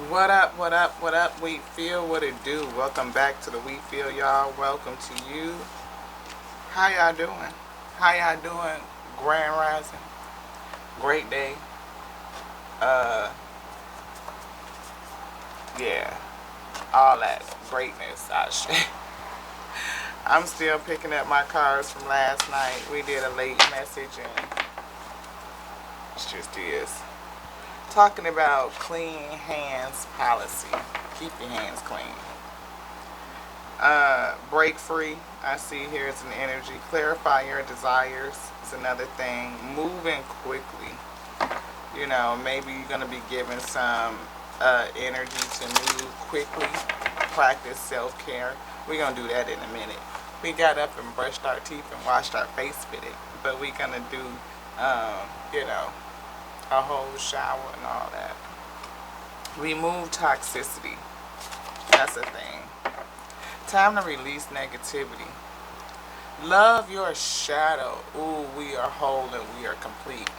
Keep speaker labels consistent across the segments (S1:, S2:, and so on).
S1: What up, what up, what up, Wheat Field? What it do? Welcome back to the Wheat Field, y'all. Welcome to you. How y'all doing? How y'all doing? Grand Rising. Great day. Uh, yeah. All that greatness. I'm still picking up my cards from last night. We did a late message and it just is. Talking about clean hands policy. Keep your hands clean. Break free. I see here it's an energy. Clarify your desires is another thing. Moving quickly. You know, maybe you're going to be given some energy to move quickly. Practice self-care. We're going to do that in a minute. We got up and brushed our teeth and washed our face with it. But we're going to do, you know, a whole shower and all that. Remove toxicity. That's a thing. Time to release negativity. Love your shadow. Ooh, we are whole and we are complete.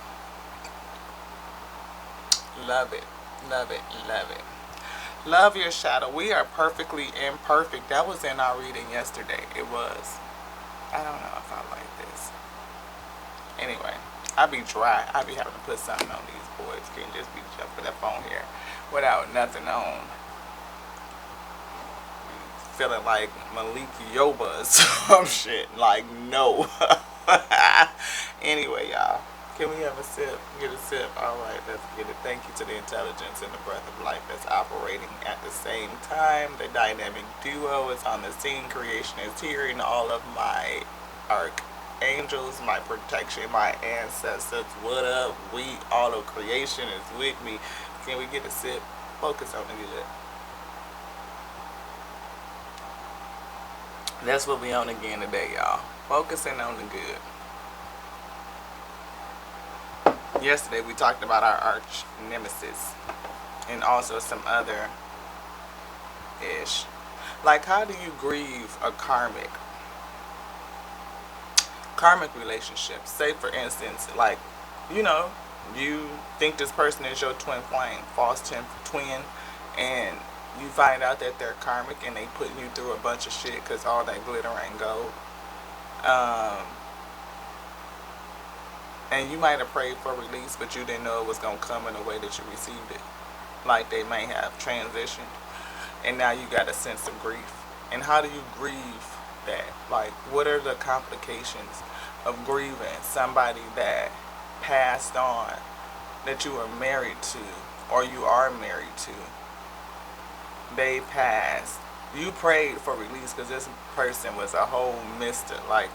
S1: Love it. Love it. Love it. Love your shadow. We are perfectly imperfect. That was in our reading yesterday. It was. I don't know if I like this. Anyway. I be dry. I be having to put something on these boys. Can't just be jumping up on here without nothing on. Feeling like Malik Yoba or some shit. Like, no. Anyway, y'all. Can we have a sip? Get a sip. Alright, let's get it. Thank you to the intelligence and the breath of life that's operating at the same time. The dynamic duo is on the scene. Creation is here, and all of my archangels, my protection, my ancestors. What up? All of creation is with me. Can we get a sip? Focus on the good. That's what we on again today, y'all. Focusing on the good. Yesterday we talked about our arch nemesis and also some other ish. Like, how do you grieve a karmic relationship? Say for instance, like, you know, you think this person is your twin flame, false twin, and you find out that they're karmic and they putting you through a bunch of shit because all that glitter ain't gold. And you might have prayed for release, but you didn't know it was going to come in the way that you received it. Like they may have transitioned, and now you got a sense of grief. And how do you grieve that? Like, what are the complications of grieving somebody that passed on, that you were married to, or you are married to? They passed. You prayed for release because this person was a whole mister, like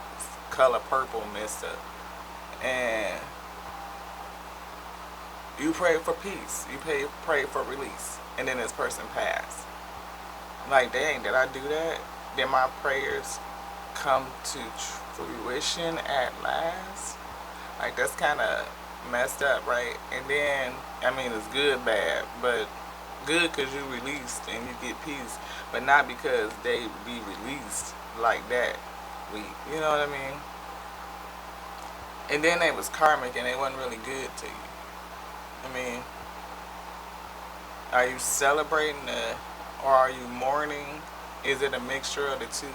S1: color purple mister. And you prayed for peace. You prayed for release. And then this person passed. Like, dang, did I do that? Did my prayers come to fruition at last? Like, that's kind of messed up, right? And then, I mean, it's good, bad, but good because you released and you get peace, but not because they be released like that. You know what I mean? And then they was karmic and they wasn't really good to you. I mean, are you celebrating or are you mourning? Is it a mixture of the two?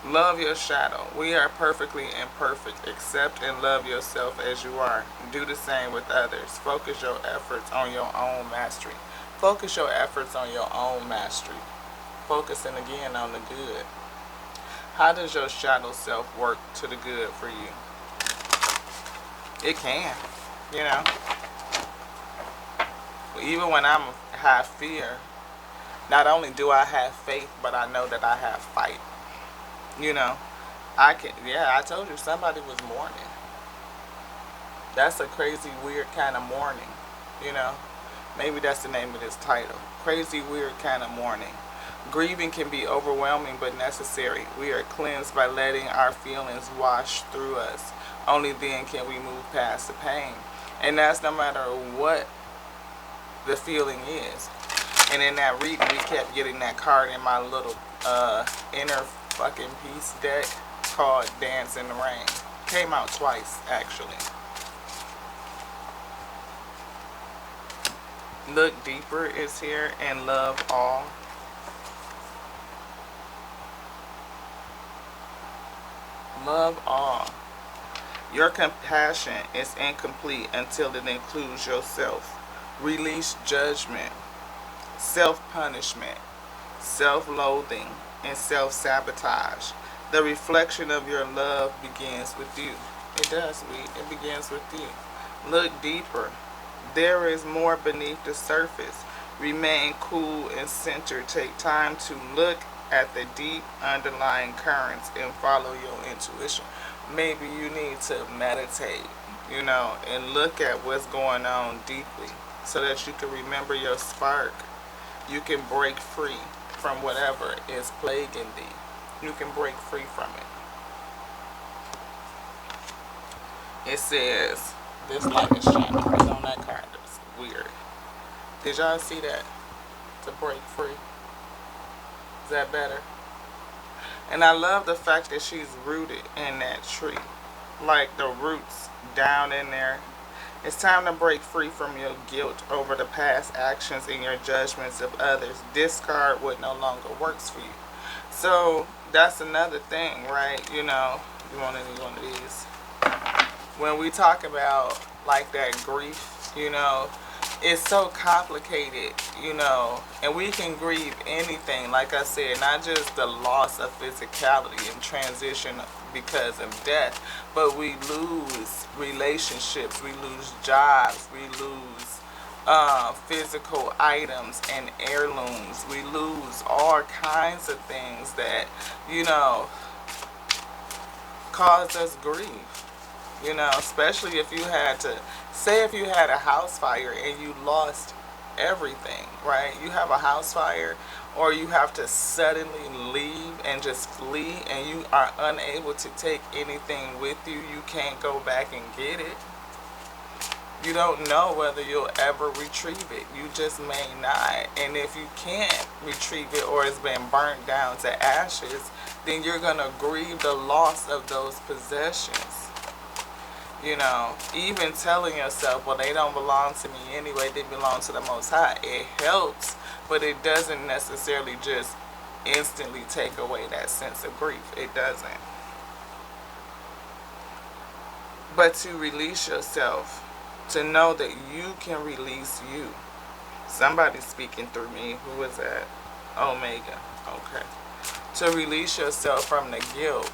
S1: Love your shadow. We are perfectly imperfect. Accept and love yourself as you are. Do the same with others. Focus your efforts on your own mastery. Focus your efforts on your own mastery. Focusing again on the good. How does your shadow self work to the good for you? It can, you know. Even when I'm have fear, not only do I have faith, but I know that I have fight. You know, I told you somebody was mourning. That's a crazy, weird kind of mourning, you know. Maybe that's the name of this title. Crazy, weird kind of mourning. Grieving can be overwhelming but necessary. We are cleansed by letting our feelings wash through us. Only then can we move past the pain. And that's no matter what the feeling is. And in that reading, we kept getting that card in my little inner fucking peace deck called Dance in the Rain. Came out twice, actually. Look deeper is here, and love all. Love all. Your compassion is incomplete until it includes yourself. Release judgment, self-punishment, self-loathing, and self-sabotage. The reflection of your love begins with you. It does, sweet. It begins with you. Look deeper. There is more beneath the surface. Remain cool and centered. Take time to look at the deep underlying currents and follow your intuition. Maybe you need to meditate, and look at what's going on deeply so that you can remember your spark. You can break free from whatever is plaguing thee. You can break free from it. It says, this light is shining right on that card. It's weird. Did y'all see that? To break free. Is that better? And I love the fact that she's rooted in that tree. Like the roots down in there. It's time to break free from your guilt over the past actions and your judgments of others. Discard what no longer works for you. So that's another thing, right? You want any one of these? When we talk about like that grief, it's so complicated, and we can grieve anything, like I said, not just the loss of physicality and transition because of death, but we lose relationships, we lose jobs, we lose physical items and heirlooms, we lose all kinds of things that, cause us grief. Especially if you had to, say if you had a house fire and you lost everything, right? You have a house fire, or you have to suddenly leave and just flee, and you are unable to take anything with you. You can't go back and get it. You don't know whether you'll ever retrieve it. You just may not. And if you can't retrieve it, or it's been burnt down to ashes, then you're going to grieve the loss of those possessions. Even telling yourself, well, they don't belong to me anyway, they belong to the Most High. It helps, but it doesn't necessarily just instantly take away that sense of grief. It doesn't. But to release yourself, to know that you can release you. Somebody's speaking through me. Who is that? Omega. Okay. To release yourself from the guilt,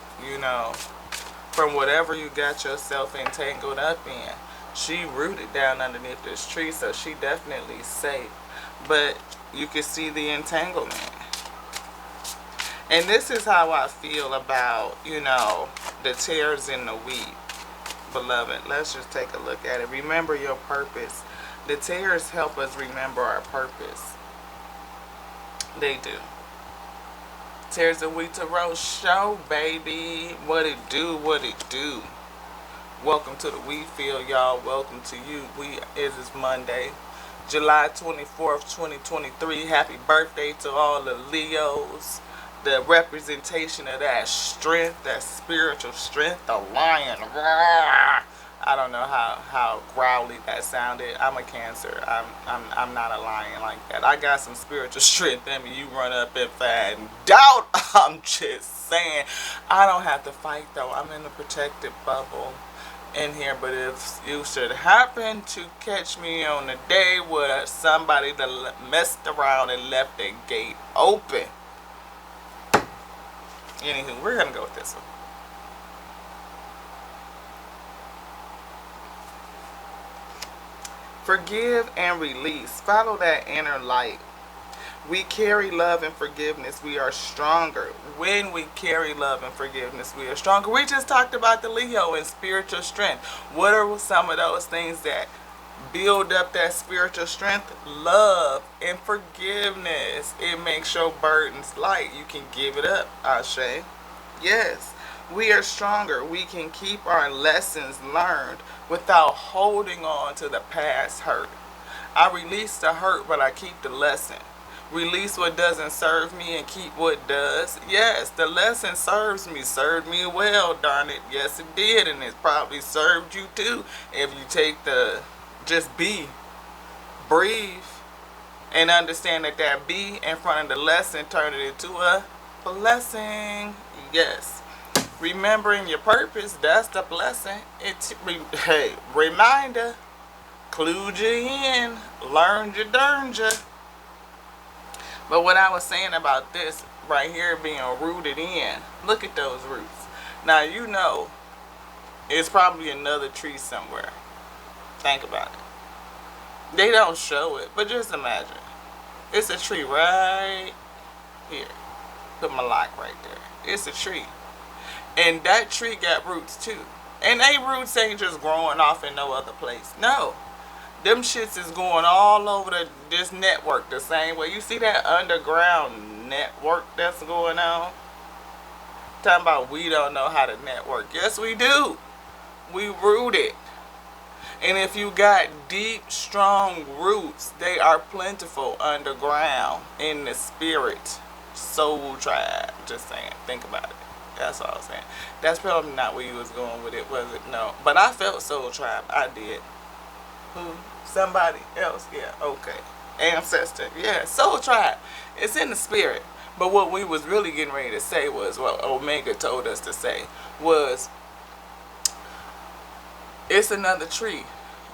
S1: from whatever you got yourself entangled up in. She rooted down underneath this tree, so she definitely safe. But you can see the entanglement. And this is how I feel about, the tares in the wheat. Beloved, let's just take a look at it. Remember your purpose. The tares help us remember our purpose. They do. Tares of wheat to roast show, baby. What it do, what it do. Welcome to the wheat field, y'all. Welcome to you. It's Monday, July 24th, 2023. Happy birthday to all the Leos. The representation of that strength, that spiritual strength, the lion. Roar. I don't know how growly that sounded. I'm a Cancer. I'm not a lion like that. I got some spiritual strength in me. You run up and find doubt. I'm just saying. I don't have to fight though. I'm in a protected bubble in here. But if you should happen to catch me on the day where somebody messed around and left the gate open. Anywho, we're gonna go with this one. Forgive and release. Follow that inner light. We carry love and forgiveness. We are stronger. When we carry love and forgiveness, we are stronger. We just talked about the Leo and spiritual strength. What are some of those things that build up that spiritual strength? Love and forgiveness. It makes your burdens light. You can give it up, Ashe. Yes. We are stronger. We can keep our lessons learned without holding on to the past hurt. I release the hurt, but I keep the lesson. Release what doesn't serve me and keep what does. Yes, the lesson served me well, darn it. Yes, it did, and it probably served you too. If you take just breathe, And understand that that B in front of the lesson turned it into a blessing. Yes. Remembering your purpose, that's the blessing. Hey, reminder, clued you in, learned you, durned you. But what I was saying about this right here being rooted in, look at those roots. Now you know it's probably another tree somewhere. Think about it. They don't show it, but just imagine. It's a tree right here. Put my lock right there. It's a tree. And that tree got roots too. And they roots ain't just growing off in no other place. No. Them shits is going all over this network the same way. You see that underground network that's going on? Talking about we don't know how to network. Yes, we do. We rooted. And if you got deep, strong roots, they are plentiful underground in the spirit. Soul tribe. Just saying. Think about it. That's all I'm saying. That's probably not where you was going with it, was it? No. But I felt soul tribe. I did. Who? Somebody else? Yeah, okay. Ancestor. Yeah, soul tribe. It's in the spirit. But what we was really getting ready to say was, what Omega told us to say, was it's another tree.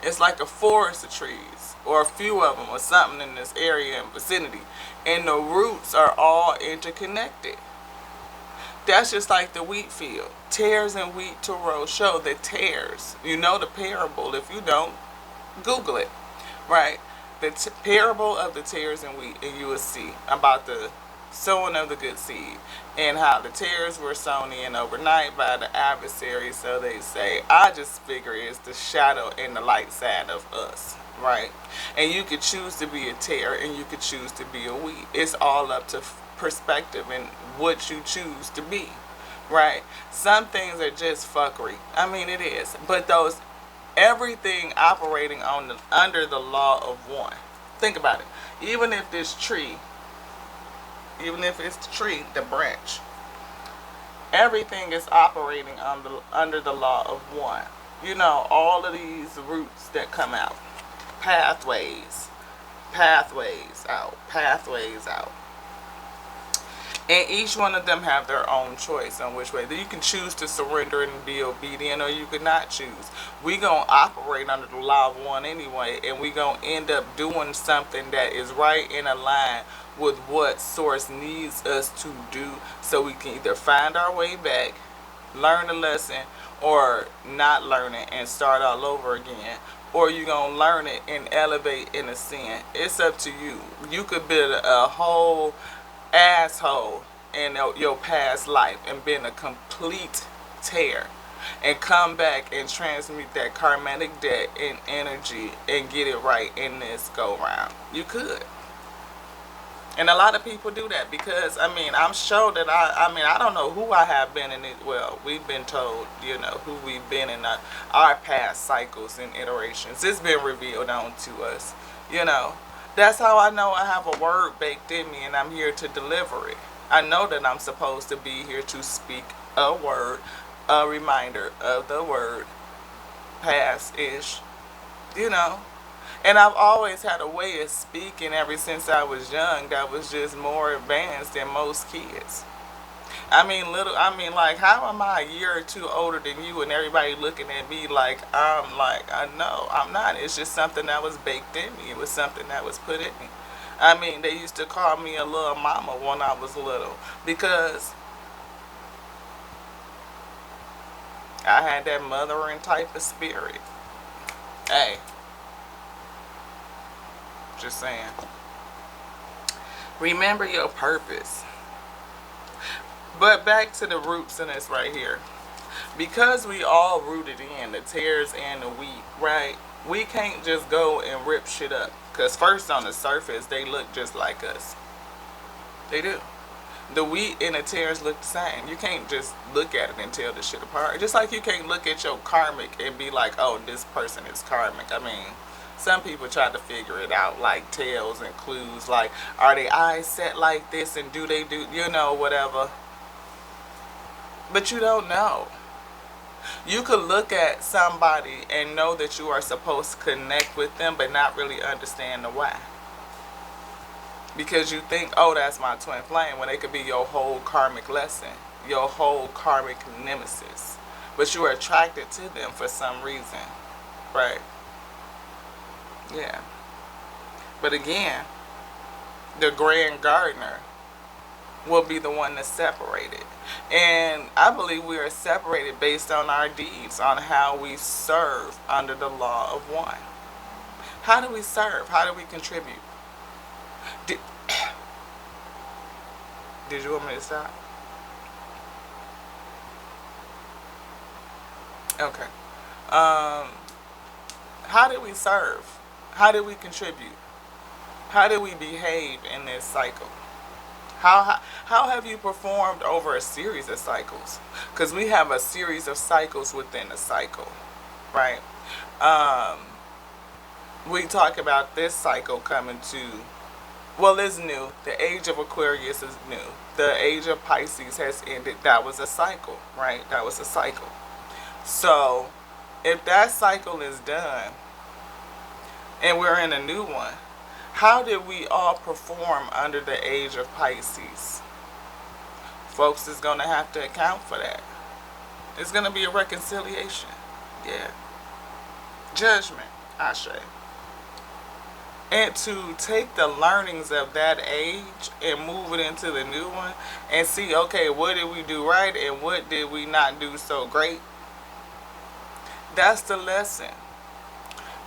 S1: It's like a forest of trees, or a few of them, or something in this area and vicinity. And the roots are all interconnected. That's just like the wheat field. Tares and wheat to row show the tares. You know the parable. If you don't, Google it. Right? The parable of the tares and wheat, and you will see about the sowing of the good seed, and how the tares were sown in overnight by the adversary. So they say, I just figure it's the shadow and the light side of us. Right? And you could choose to be a tare, and you could choose to be a wheat. It's all up to perspective and what you choose to be. Right? Some things are just fuckery. I mean, it is. But those, everything operating on under the law of one. Think about it. Even if this tree, even if it's the tree, the branch, everything is operating under the law of one. You know, all of these roots that come out, pathways out. And each one of them have their own choice on which way. You can choose to surrender and be obedient, or you could not choose. We gonna operate under the law of one anyway, and we gonna end up doing something that is right in a line with what Source needs us to do, so we can either find our way back, learn a lesson, or not learn it and start all over again. Or you gonna learn it and elevate in a sin. It's up to you. You could build a whole asshole in your past life and been a complete tear, and come back and transmute that karmatic debt in energy and get it right in this go round. You could. And a lot of people do that because, I mean, I'm sure that I don't know who I have been in it. Well, we've been told, you know, who we've been in our past cycles and iterations. It's been revealed onto us, you know. That's how I know I have a word baked in me and I'm here to deliver it. I know that I'm supposed to be here to speak a word, a reminder of the word, past-ish, you know. And I've always had a way of speaking ever since I was young that was just more advanced than most kids. I mean, like, how am I a year or two older than you and everybody looking at me like, I know, I'm not. It's just something that was baked in me. It was something that was put in me. I mean, they used to call me a little mama when I was little because I had that mothering type of spirit. Hey. Just saying. Remember your purpose. But back to the roots in this right here. Because we all rooted in, the tares and the wheat, right? We can't just go and rip shit up. Because first on the surface, they look just like us. They do. The wheat and the tares look the same. You can't just look at it and tell the shit apart. Just like you can't look at your karmic and be like, oh, this person is karmic. I mean, some people try to figure it out, like tells and clues, like, are their eyes set like this and do they do, you know, whatever. But you don't know. You could look at somebody and know that you are supposed to connect with them, but not really understand the why. because you think, oh, that's my twin flame, when it could be your whole karmic lesson, your whole karmic nemesis. But you are attracted to them for some reason, right? Yeah. But again, the grand gardener will be the one that's separated. And I believe we are separated based on our deeds, on how we serve under the law of one. How do we serve? How do we contribute? Did, did you want me to stop? Okay. How do we serve? How do we contribute? How do we behave in this cycle? How have you performed over a series of cycles? Because we have a series of cycles within a cycle, right? We talk about this cycle coming to, well, it's new. The age of Aquarius is new. The age of Pisces has ended. That was a cycle, right? That was a cycle. So, if that cycle is done and we're in a new one, how did we all perform under the age of Pisces? Folks is going to have to account for that. It's going to be a reconciliation. Yeah. Judgment, I say. And to take the learnings of that age and move it into the new one and see, okay, what did we do right and what did we not do so great? That's the lesson.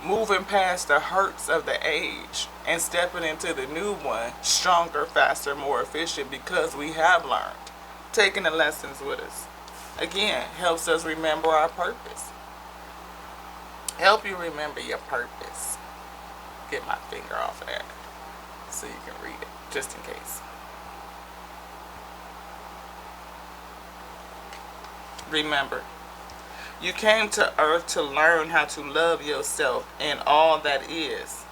S1: Moving past the hurts of the age and stepping into the new one, stronger, faster, more efficient, because we have learned. Taking the lessons with us. Again, helps us remember our purpose. Help you remember your purpose. Get my finger off of that so you can read it, just in case. Remember, you came to earth to learn how to love yourself and all that is.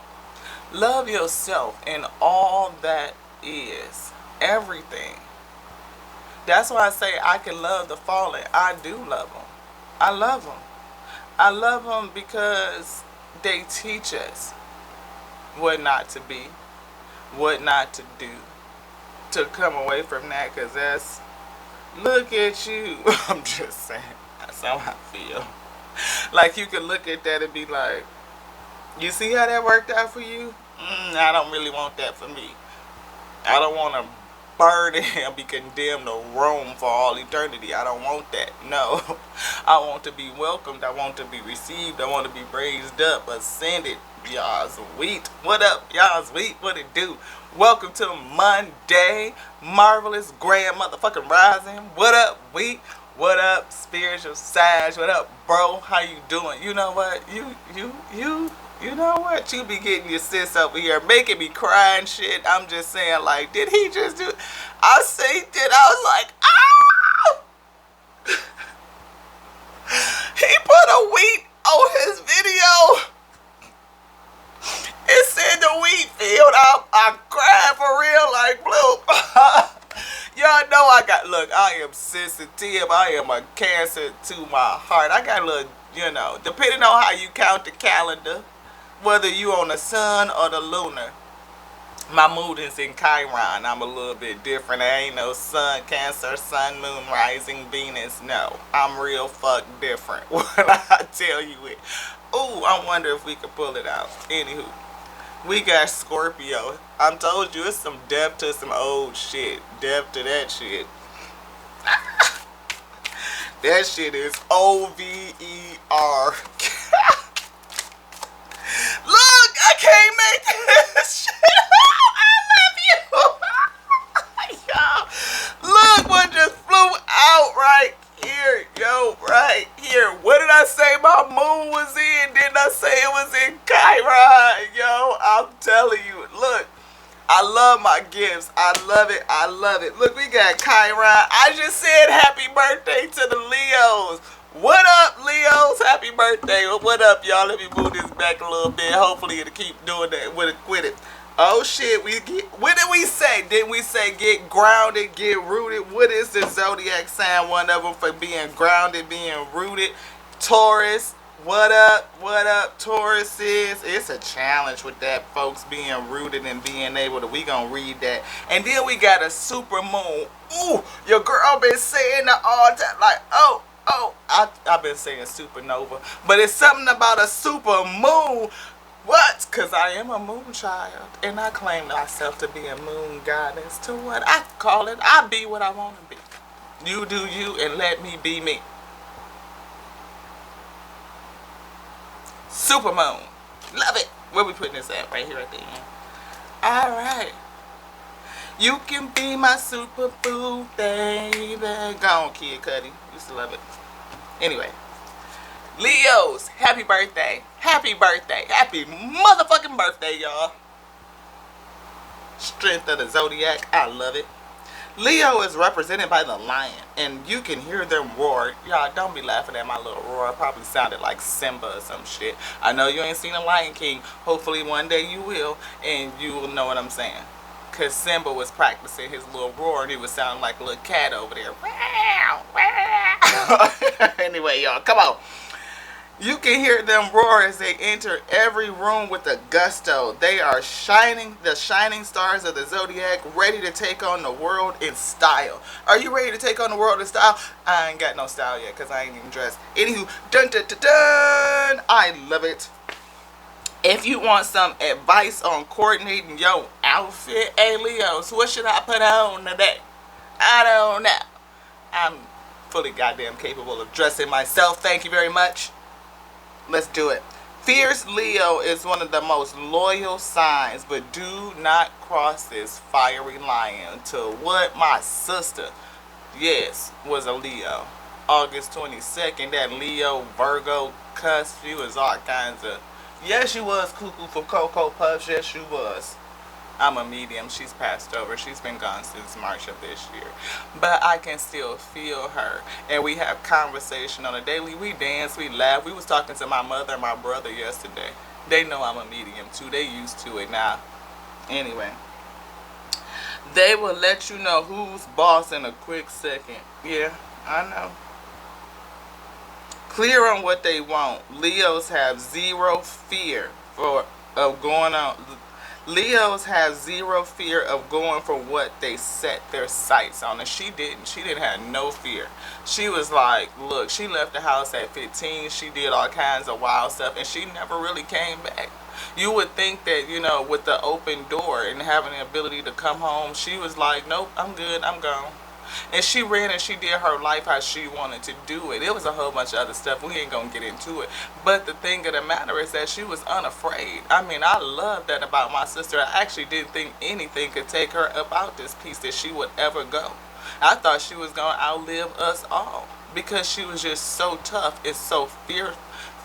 S1: Love yourself and all that is. Everything. That's why I say I can love the fallen. I do love them. I love them. I love them because they teach us what not to be, what not to do, to come away from that, because that's, look at you. I'm just saying, that's how I feel. Like, you can look at that and be like, you see how that worked out for you? I don't really want that for me. I don't want to burn and be condemned to roam for all eternity. I don't want that. No. I want to be welcomed. I want to be received. I want to be raised up, ascended. Y'all's wheat. What up, y'all's wheat? What it do? Welcome to Monday. Marvelous grand motherfucking rising. What up, wheat? What up, spiritual sage? What up, bro? How you doing? You know what? You know what? You be getting your sis over here making me cry and shit. I'm just saying, like, did he just do? I seen it. I was like, ah! He put a wheat on his video. It said the wheat field. I cried for real, like, bloop. Y'all know look, I am sensitive. I am a cancer to my heart. I got a little, depending on how you count the calendar, whether you on the sun or the lunar, my mood is in Chiron. I'm a little bit different. I ain't no sun, Cancer, sun, moon, rising, Venus. No, I'm real fuck different when I tell you it. Ooh, I wonder if we could pull it out. Anywho, we got Scorpio. I told you it's some depth to some old shit. Depth to that shit. That shit is OVER. Look, I can't make this shit. I love you. Yo, look what just flew out right here. Yo, right here. What did I say my moon was in? Didn't I say it was in Chiron? Yo, I'm telling you. Look, I love my gifts. I love it. I love it. Look, we got Chiron. I just said happy birthday to the Leos. What up, Leos? Happy birthday. What up, y'all? Let me move this back a little bit. Hopefully it'll keep doing that with it. Oh, shit. What did we say? Didn't we say get grounded, get rooted? What is the zodiac sign? One of them for being grounded, being rooted. Taurus. What up, Tauruses? It's a challenge with that, folks, being rooted and being able to. We gonna read that. And then we got a super moon. Ooh, your girl been saying that all time. Like, I've been saying supernova. But it's something about a super moon. What? Because I am a moon child. And I claim myself to be a moon goddess. To what? I call it, I be what I want to be. You do you and let me be me. Supermoon. Love it. Where we putting this at? Right here at the end. Alright. You can be my super boo, baby. Go on, Kid Cudi. Used to love it. Anyway. Leos, happy birthday. Happy birthday. Happy motherfucking birthday, y'all. Strength of the zodiac. I love it. Leo is represented by the lion, and you can hear them roar. Y'all, don't be laughing at my little roar. It probably sounded like Simba or some shit. I know you ain't seen a Lion King. Hopefully one day you will, and you will know what I'm saying. Because Simba was practicing his little roar, and he was sounding like a little cat over there. Anyway, y'all, come on. You can hear them roar as they enter every room with a gusto. They are shining, the shining stars of the zodiac, ready to take on the world in style. Are you ready to take on the world in style? I ain't got no style yet because I ain't even dressed. Anywho, dun dun dun dun. I love it. If you want some advice on coordinating your outfit, hey Leos, what should I put on today? I don't know. I'm fully goddamn capable of dressing myself. Thank you very much. Let's do it. Fierce Leo is one of the most loyal signs, but do not cross this fiery line. To what my sister, yes, was a Leo. August 22nd, that Leo Virgo cusp, she was all kinds of, yes, she was cuckoo for Cocoa Puffs, yes, she was. I'm a medium. She's passed over. She's been gone since March of this year. But I can still feel her. And we have conversation on a daily. We dance, we laugh. We was talking to my mother and my brother yesterday. They know I'm a medium too. They used to it now. Anyway. They will let you know who's boss in a quick second. Yeah, I know. Clear on what they want. Leos have zero fear of going on. Leos have zero fear of going for what they set their sights on. And she didn't. She didn't have no fear. She was like, look, she left the house at 15. She did all kinds of wild stuff. And she never really came back. You would think that, you know, with the open door and having the ability to come home, she was like, nope, I'm good, I'm gone. And she ran and she did her life how she wanted to do it. It was a whole bunch of other stuff. We ain't going to get into it. But the thing of the matter is that she was unafraid. I mean, I love that about my sister. I actually didn't think anything could take her about this piece that she would ever go. I thought she was going to outlive us all. Because she was just so tough and so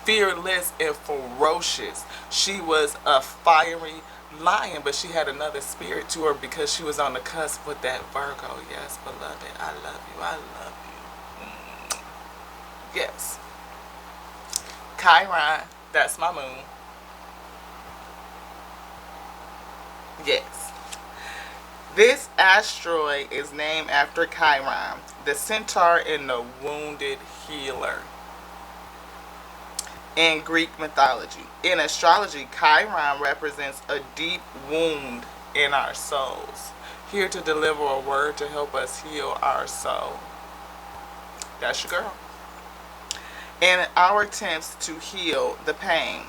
S1: fearless and ferocious. She was a fiery lion, but she had another spirit to her because she was on the cusp with that Virgo. Yes, beloved, I love you. I love you. Yes. Chiron, that's my moon. Yes. This asteroid is named after Chiron, the centaur and the wounded healer. In Greek mythology. In astrology, Chiron represents a deep wound in our souls, here to deliver a word to help us heal our soul. That's your girl. In our attempts to heal the pain,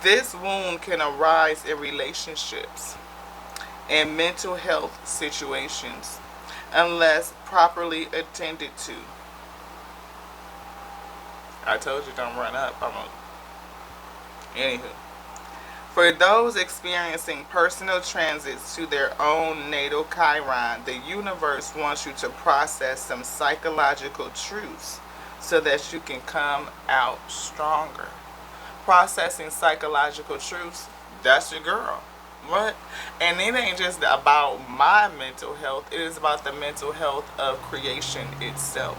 S1: this wound can arise in relationships and mental health situations unless properly attended to. I told you don't run up. Anywho, for those experiencing personal transits to their own natal Chiron, the universe wants you to process some psychological truths so that you can come out stronger. Processing psychological truths, that's your girl. What? And it ain't just about my mental health, it is about the mental health of creation itself.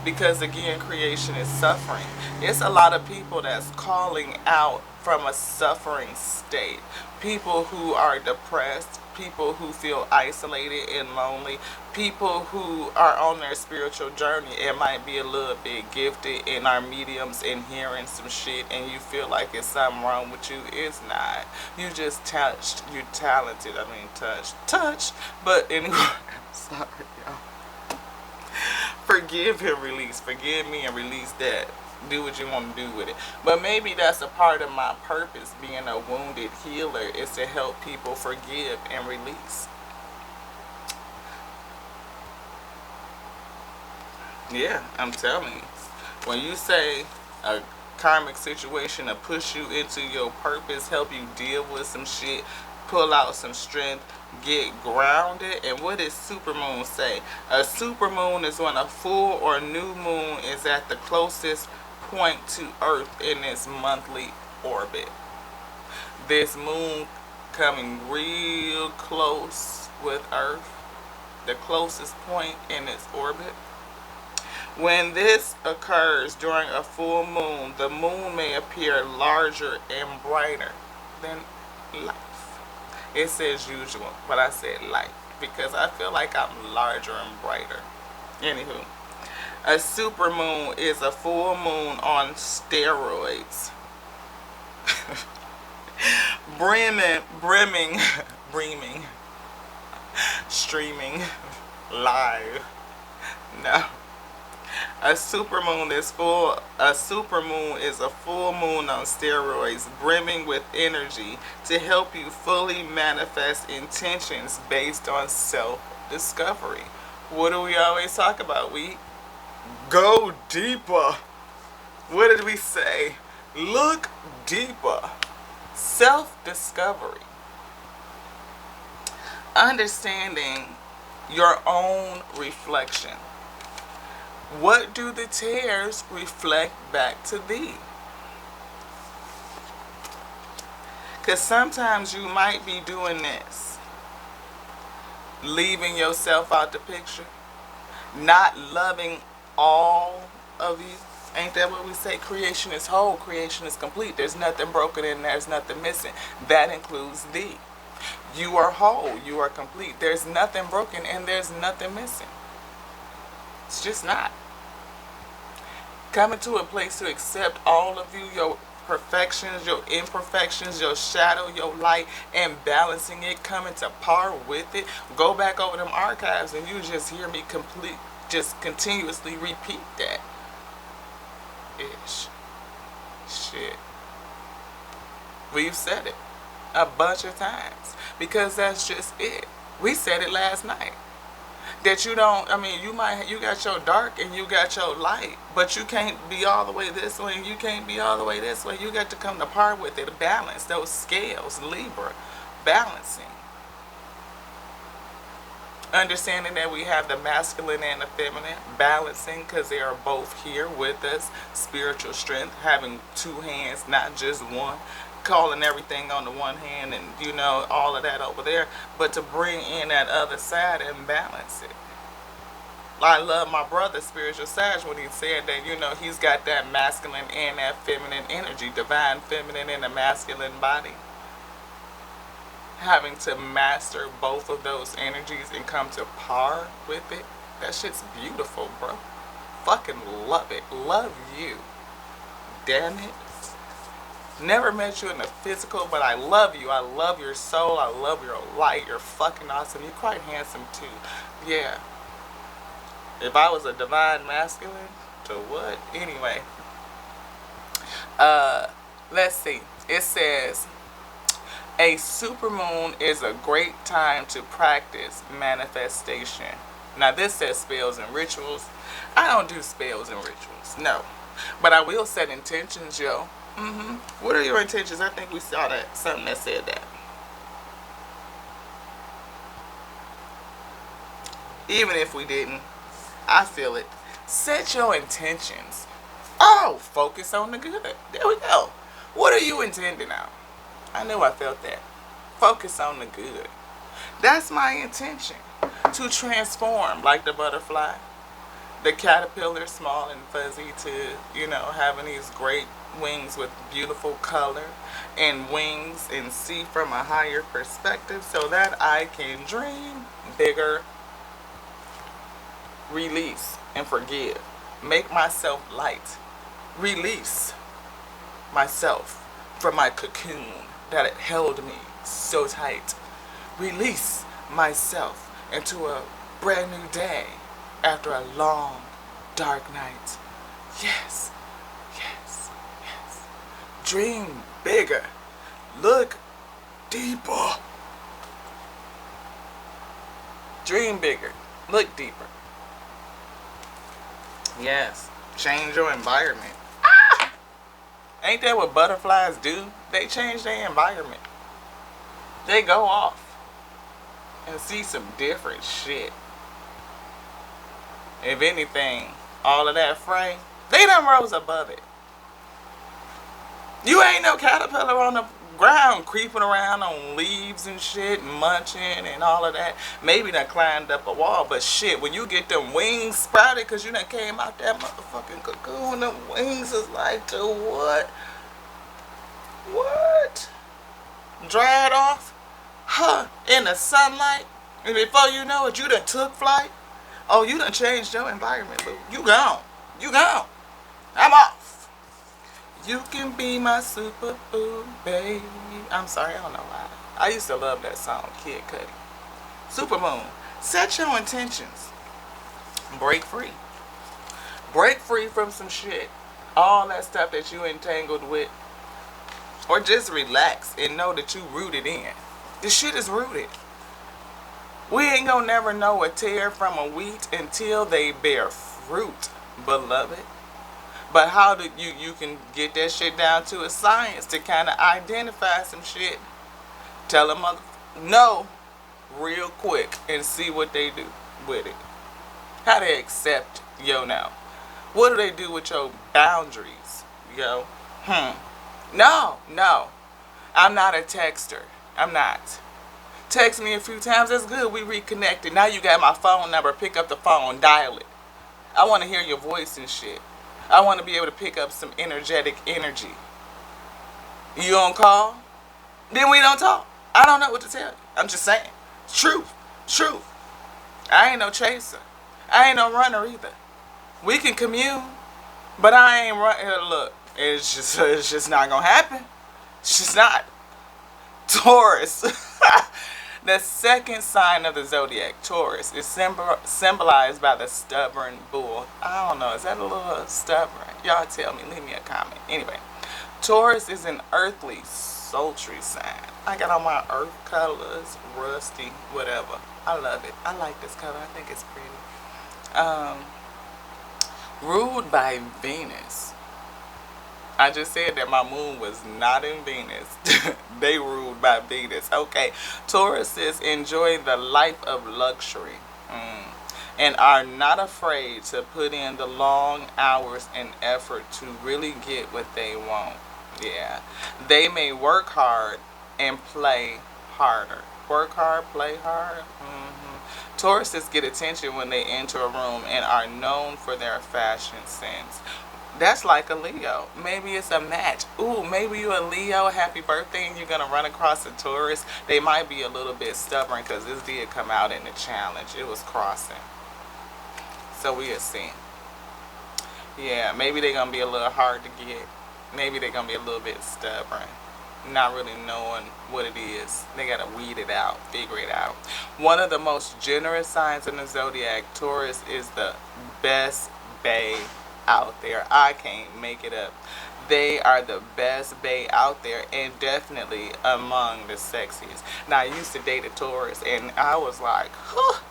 S1: Because again, creation is suffering. It's a lot of people that's calling out from a suffering state. People who are depressed, people who feel isolated and lonely, people who are on their spiritual journey and might be a little bit gifted and are mediums in hearing some shit and you feel like it's something wrong with you. It's not. You just touched. You're talented. I mean, touched. But anyway, sorry, y'all. Forgive and release. Forgive me and release that. Do what you want to do with it. But maybe that's a part of my purpose, being a wounded healer, is to help people forgive and release. Yeah, I'm telling you. When you say a karmic situation to push you into your purpose, help you deal with some shit, pull out some strength, get grounded. And what does supermoon say? A supermoon is when a full or new moon is at the closest point to Earth in its monthly orbit. This moon coming real close with Earth, the closest point in its orbit. When this occurs during a full moon, the moon may appear larger and brighter than life. It says usual, but I said light because I feel like I'm larger and brighter. Anywho, a supermoon is a full moon on steroids. brimming, streaming, live. No. A supermoon is a full moon on steroids, brimming with energy to help you fully manifest intentions based on self-discovery. What do we always talk about? We go deeper. What did we say? Look deeper. Self-discovery. Understanding your own reflection. What do the tears reflect back to thee? Because sometimes you might be doing this. Leaving yourself out the picture. Not loving all of you. Ain't that what we say? Creation is whole. Creation is complete. There's nothing broken and there's nothing missing. That includes thee. You are whole. You are complete. There's nothing broken and there's nothing missing. It's just not. Coming to a place to accept all of you, your perfections, your imperfections, your shadow, your light, and balancing it, coming to par with it. Go back over them archives and you just hear me just continuously repeat that. Ish. Shit. We've said it a bunch of times because that's just it. We said it last night. That you don't, I mean, you got your dark and you got your light, but you can't be all the way this way and you can't be all the way this way. You got to come to par with it, balance those scales, Libra, balancing. Understanding that we have the masculine and the feminine, balancing because they are both here with us. Spiritual strength, having two hands, not just one. Calling everything on the one hand and all of that over there, but to bring in that other side and balance it. I love my brother Spiritual Sage when he said that he's got that masculine and that feminine energy, divine feminine in a masculine body. Having to master both of those energies and come to par with it, that shit's beautiful, bro. Fucking love it. Love you. Damn it. Never met you in the physical, but I love you. I love your soul. I love your light. You're fucking awesome. You're quite handsome too. Yeah. If I was a divine masculine, to what? Anyway. Let's see. It says, a supermoon is a great time to practice manifestation. Now this says spells and rituals. I don't do spells and rituals. No. But I will set intentions, yo. What are your intentions? I think we saw that. Something that said that. Even if we didn't, I feel it. Set your intentions. Oh, focus on the good. There we go. What are you intending now? I knew I felt that. Focus on the good. That's my intention. To transform like the butterfly. The caterpillar, small and fuzzy, to, having these great wings with beautiful color and wings and see from a higher perspective so that I can dream bigger, release, and forgive. Make myself light. Release myself from my cocoon that it held me so tight. Release myself into a brand new day after a long, dark night. Yes, yes, yes. Dream bigger. Look deeper. Dream bigger. Look deeper. Yes. Change your environment. Ain't that what butterflies do? They change their environment. They go off and see some different shit. If anything, all of that fray, they done rose above it. You ain't no caterpillar on the ground creeping around on leaves and shit, munching and all of that. Maybe done climbed up a wall, but shit, when you get them wings sprouted because you done came out that motherfucking cocoon, them wings is like to what? What? Dried off? Huh? In the sunlight? And before you know it, you done took flight? Oh, you done changed your environment, boo. You gone. You gone. I'm off. You can be my super boo, baby. I'm sorry, I don't know why. I used to love that song, Kid Cudi. Supermoon. Set your intentions. Break free. Break free from some shit. All that stuff that you entangled with. Or just relax and know that you rooted in. This shit is rooted. We ain't gonna never know a tear from a wheat until they bear fruit, beloved. But how do you can get that shit down to a science to kind of identify some shit. Tell them no real quick and see what they do with it. How they accept yo now. What do they do with your boundaries, yo? No. I'm not a texter. I'm not. Text me a few times, that's good. We reconnected. Now you got my phone number. Pick up the phone, dial it. I want to hear your voice and shit. I want to be able to pick up some energetic energy. You on call? Then we don't talk. I don't know what to tell you. I'm just saying. It's truth. Truth. I ain't no chaser. I ain't no runner either. We can commune, but I ain't run. Look, it's just not gonna happen. It's just not. Taurus. The second sign of the zodiac, Taurus, is symbolized by the stubborn bull. I don't know, is that a little stubborn? Y'all tell me, leave me a comment. Anyway, Taurus is an earthly, sultry sign. I got on my earth colors, rusty, whatever. I love it. I like this color. I think it's pretty. Ruled by Venus. I just said that my moon was not in Venus. They ruled by Venus. Okay. Tauruses enjoy the life of luxury and are not afraid to put in the long hours and effort to really get what they want. Yeah. They may work hard and play harder. Work hard, play hard. Tauruses get attention when they enter a room and are known for their fashion sense. That's like a Leo. Maybe it's a match. Ooh, maybe you a Leo. Happy birthday, and you're going to run across a Taurus. They might be a little bit stubborn because this did come out in the challenge. It was crossing. So we'll see. Yeah, maybe they're going to be a little hard to get. Maybe they're going to be a little bit stubborn. Not really knowing what it is. They got to weed it out, figure it out. One of the most generous signs in the zodiac, Taurus, is the best bae out there. I can't make it up. They are the best bae out there and definitely among the sexiest. Now, I used to date a Taurus and I was like, huh,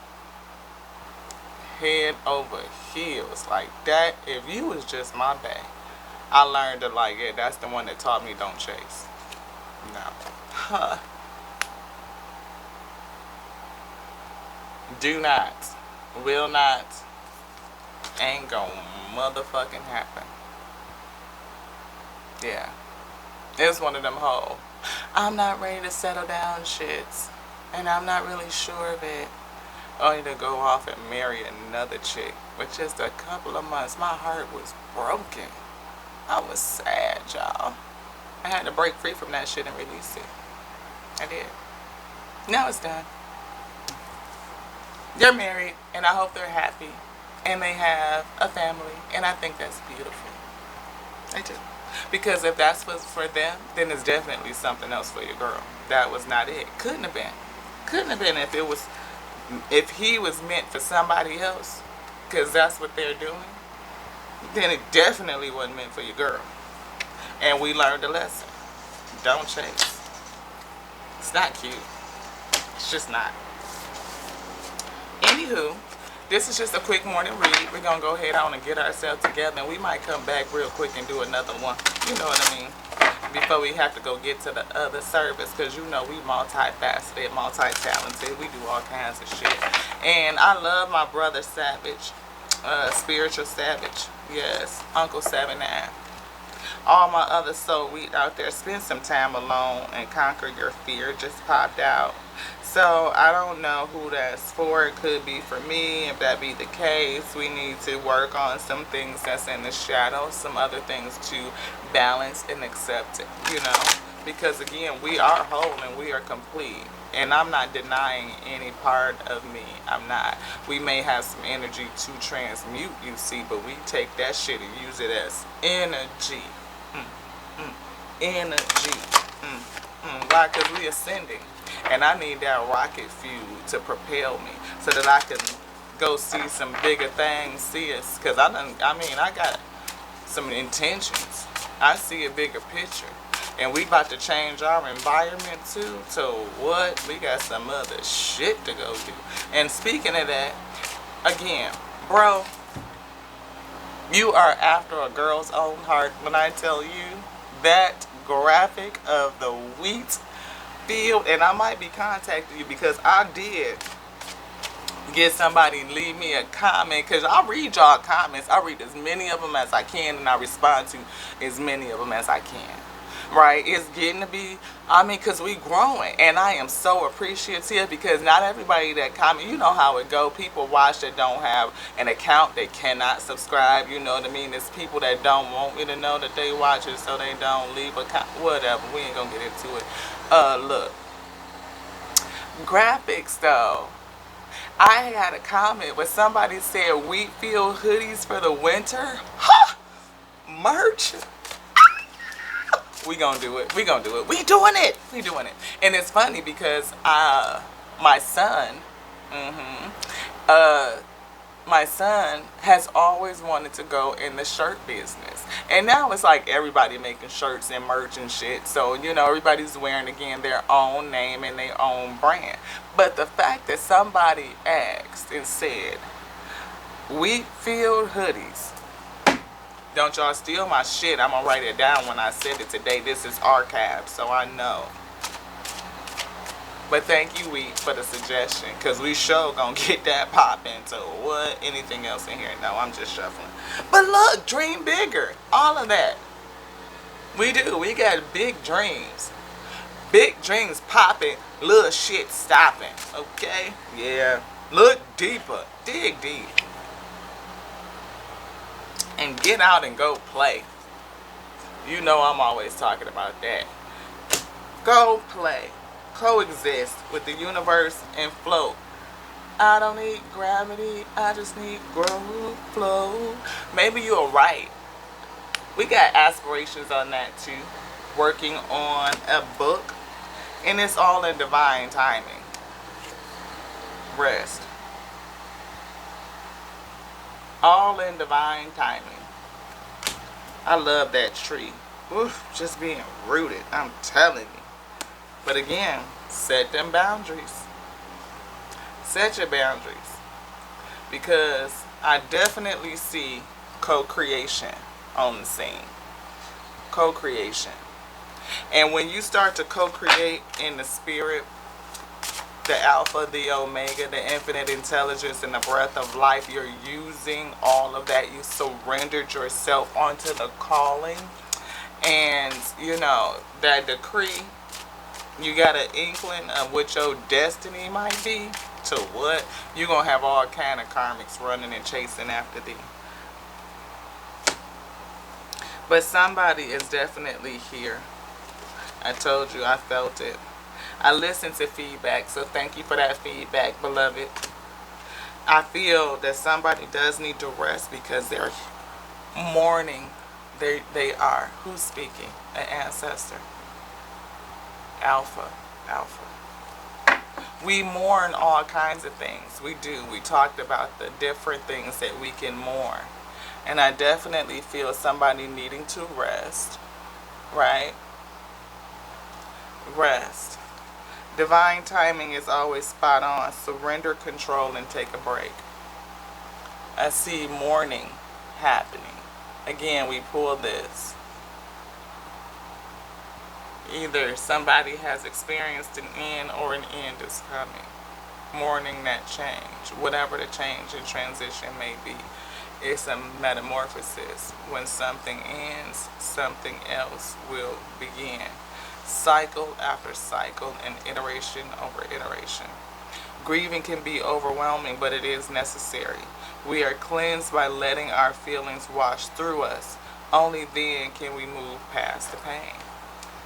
S1: head over heels like that. If you was just my bae, I learned to like it. That's the one that taught me don't chase. No. Huh. Do not. Will not. Ain't gonna motherfucking happen. Yeah. It's one of them whole, I'm not ready to settle down shits. And I'm not really sure of it. Only to go off and marry another chick. With just a couple of months, my heart was broken. I was sad, y'all. I had to break free from that shit and release it. I did. Now it's done. They're married, and I hope they're happy, and they have a family, and I think that's beautiful. I do. Because if that's what's for them, then it's definitely something else for your girl. That was not it. Couldn't have been. Couldn't have been if he was meant for somebody else, because that's what they're doing, then it definitely wasn't meant for your girl. And we learned a lesson. Don't chase. It's not cute. It's just not. Anywho, this is just a quick morning read. We're going to go ahead on and get ourselves together, and we might come back real quick and do another one. You know what I mean? Before we have to go get to the other service, because you know we multifaceted, multi-talented. We do all kinds of shit. And I love my brother Savage, Spiritual Savage. Yes, Uncle 79. All my other soul weed out there, spend some time alone and conquer your fear, just popped out. So I don't know who that's for. It could be for me. If that be the case, we need to work on some things that's in the shadows, some other things to balance and accept it, you know, because again, we are whole and we are complete, and I'm not denying any part of me. I'm not. We may have some energy to transmute, you see, but we take that shit and use it as energy. Energy. Why? Because we ascending. And I need that rocket fuel to propel me so that I can go see some bigger things, see us. Because I got some intentions. I see a bigger picture. And we about to change our environment too. So what? We got some other shit to go do. And speaking of that, again, bro, you are after a girl's own heart when I tell you that graphic of the wheat field, and I might be contacting you because I did get somebody to leave me a comment, because I read y'all comments. I read as many of them as I can, and I respond to as many of them as I can. Right? It's getting to be, because we growing, and I am so appreciative, because not everybody that comment, you know how it go. People watch that don't have an account, they cannot subscribe, you know what I mean? There's people that don't want me to know that they watch it, so they don't leave a comment, whatever, we ain't gonna get into it. Look, graphics though. I had a comment where somebody said wheat field hoodies for the winter. Huh? Merch. We gonna do it. We gonna do it. We doing it. We doing it. And it's funny because my son, my son has always wanted to go in the shirt business. And now it's like everybody making shirts and merch and shit. So, you know, everybody's wearing, again, their own name and their own brand. But the fact that somebody asked and said, Wheatfield hoodies, don't y'all steal my shit. I'm going to write it down when I said it today. This is archived, so I know. But thank you, Wheat, for the suggestion, because we sure gonna get that popping. So what? Anything else in here? No, I'm just shuffling. But look, dream bigger. All of that. We do. We got big dreams. Big dreams popping. Little shit stopping. Okay? Yeah. Look deeper. Dig deep. And get out and go play. You know I'm always talking about that. Go play. Coexist with the universe and float. I don't need gravity, I just need growth, flow. Maybe you're right. We got aspirations on that too. Working on a book, and it's all in divine timing. Rest. All in divine timing. I love that tree. Oof, just being rooted, I'm telling you. But again, set them boundaries. Set your boundaries. Because I definitely see co-creation on the scene. Co-creation. And when you start to co-create in the spirit, the alpha, the omega, the infinite intelligence, and the breath of life, you're using all of that. You surrendered yourself onto the calling. And, you know, that decree, you got an inkling of what your destiny might be. To what? You're going to have all kind of karmics running and chasing after thee. But somebody is definitely here I told you I felt it. I listened to feedback, so thank you for that feedback, beloved. I feel that somebody does need to rest because they're mourning. They are. Who's speaking? An ancestor. Alpha. Alpha. We mourn all kinds of things. We do. We talked about the different things that we can mourn. And I definitely feel somebody needing to rest. Right? Rest. Divine timing is always spot on. Surrender control and take a break. I see mourning happening. Again, we pull this. Either somebody has experienced an end or an end is coming. Mourning that change. Whatever the change and transition may be. It's a metamorphosis. When something ends, something else will begin. Cycle after cycle and iteration over iteration. Grieving can be overwhelming, but it is necessary. We are cleansed by letting our feelings wash through us. Only then can we move past the pain.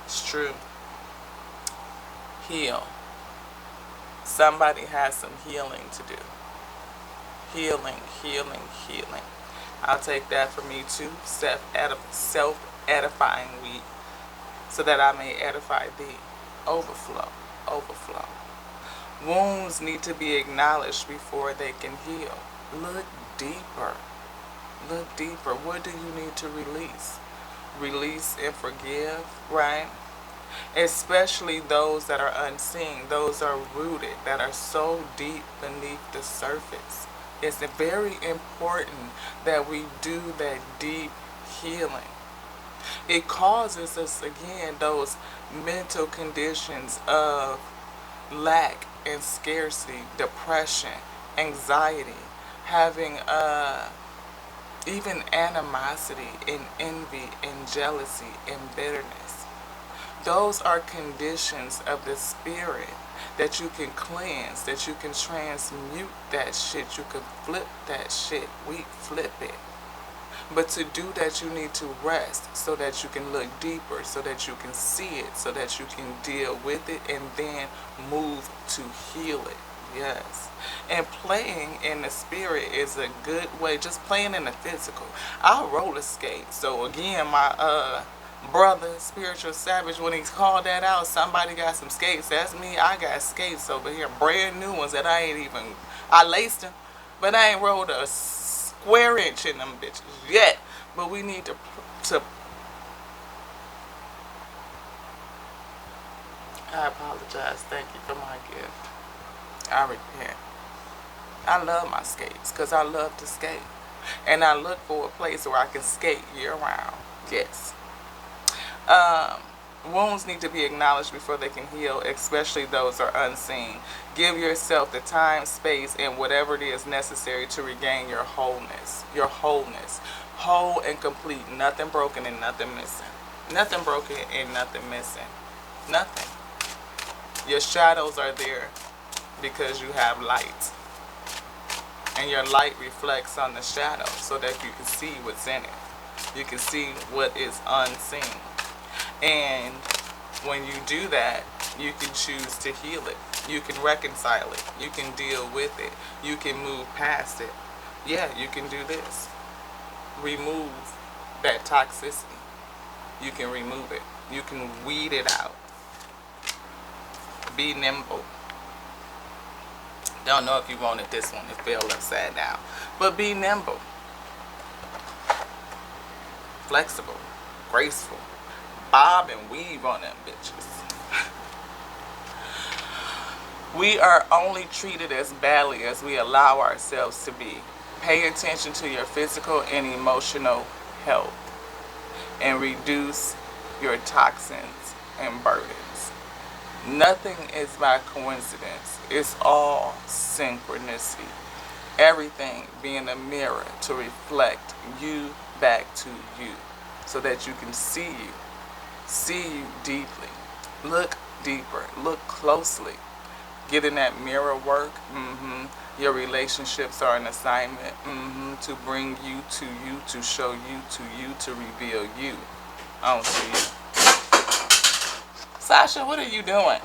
S1: It's true. Heal. Somebody has some healing to do. Healing, healing, healing. I'll take that for me too. Self-edifying week, so that I may edify thee. Overflow, overflow. Wounds need to be acknowledged before they can heal. Look deeper. Look deeper. What do you need to release? Release and forgive, right? Especially those that are unseen, those are rooted, that are so deep beneath the surface. It's very important that we do that deep healing. It causes us, again, those mental conditions of lack and scarcity, depression, anxiety, having even animosity and envy and jealousy and bitterness. Those are conditions of the spirit that you can cleanse, that you can transmute that shit, you can flip that shit. We flip it. But to do that, you need to rest so that you can look deeper, so that you can see it, so that you can deal with it, and then move to heal it. Yes. And playing in the spirit is a good way, just playing in the physical. I'll roller skate. So again, my brother, Spiritual Savage, when he called that out, somebody got some skates. That's me. I got skates over here, brand new ones that I laced them, but I ain't rolled a square inch in them bitches yet. But we need to I apologize. Thank you for my gift. I repent. I love my skates because I love to skate. And I look for a place where I can skate year round. Yes. Wounds need to be acknowledged before they can heal, especially those are unseen. Give yourself the time, space, and whatever it is necessary to regain your wholeness. Your wholeness. Whole and complete. Nothing broken and nothing missing. Nothing broken and nothing missing. Nothing. Your shadows are there because you have light. And your light reflects on the shadow so that you can see what's in it. You can see what is unseen. And when you do that, you can choose to heal it. You can reconcile it. You can deal with it. You can move past it. Yeah, you can do this. Remove that toxicity. You can remove it. You can weed it out. Be nimble. Don't know if you wanted this one. It fell upside down. But be nimble. Flexible. Graceful. Bob and weave on them bitches. We are only treated as badly as we allow ourselves to be. Pay attention to your physical and emotional health and reduce your toxins and burdens. Nothing is by coincidence. It's all synchronicity. Everything being a mirror to reflect you back to you so that you can see you. See you deeply. Look deeper. Look closely. Get in that mirror work. Your relationships are an assignment to bring you, to show you, to reveal you onto you. Sasha, what are you doing?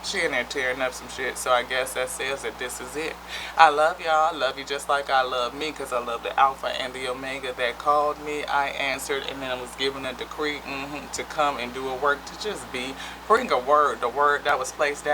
S1: She in there tearing up some shit, so I guess that says that this is it. I love y'all. I love you just like I love me, because I love the Alpha and the Omega that called me. I answered, and then I was given a decree to come and do a work, to just be. Bring a word, the word that was placed down.